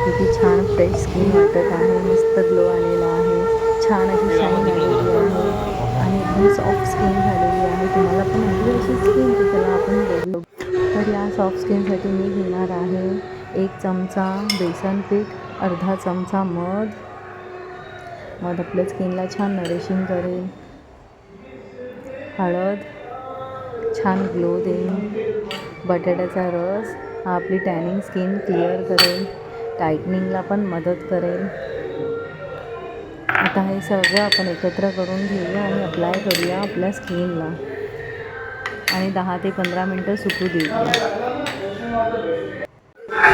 किती छान fresh skin वाटत आहे. मस्त ग्लो आलेला आहे. छान अशी शाईन आलेली आहे आणि एकदम सॉफ्ट स्किन झालेली आहे. तुम्हाला पण हवी अशी स्किन तर चला आपण बघू. तर या सॉफ्ट स्किनसाठी मी घेणार आहे 1 चमचा बेसन पीठ, अर्धा चमचा मध आपल्या स्किनला छान नरिशिंग करेल. हळद छान ग्लो देईल. बटाट्याचा रस हा आपली टॅनिंग स्किन क्लिअर करेल, टाईटनिंगला पण मदत करेल. आता हे सगळं आपण एकत्र करून घेऊया आणि अप्लाय करूया आपल्या स्किनला आणि 10 ते 15 मिनटं सुकू देऊया.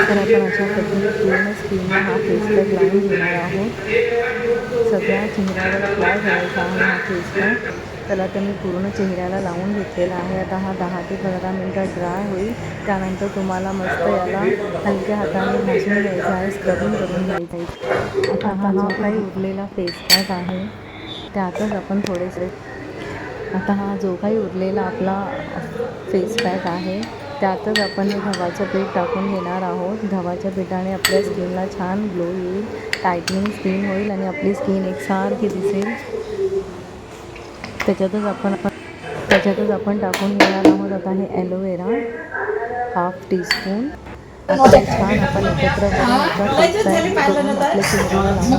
तर आपण अशा पद्धतीने पूर्ण स्किनला हा फेस पॅक लावून घेणार आहोत. सगळ्या चेहऱ्यावर अप्लाय करायचा आहे हा फेस पॅक. त्याला तर मी पूर्ण चेहऱ्याला लावून घेतलेला आहे. आता हा 10 ते 15 मिनटं ड्राय होईल. त्यानंतर तुम्हाला मस्त याला हलक्या हाताने घासून घ्यायचा आहे, स्क्रबिंग करून घ्यायचं आहे. आता हा जो काही उरलेला फेस पॅक आहे त्यातच आपण थोडेसे आपला फेस पॅक आहे त्यातच आपण हे गव्हाचं पीठ टाकून घेणार आहोत. गव्हाच्या पिठाने आपल्या स्किनला छान ग्लो येईल, टाईटनिंग स्किन होईल आणि आपली स्किन एकसारखी दिसेल. त्याच्यातच आपण टाकून घेणार आहोत आता हे ॲलोवेरा 1/2 टीस्पून. आता हे छान आपण एकत्र करून फेस पॅक करून आपल्या चेहऱ्याला लावून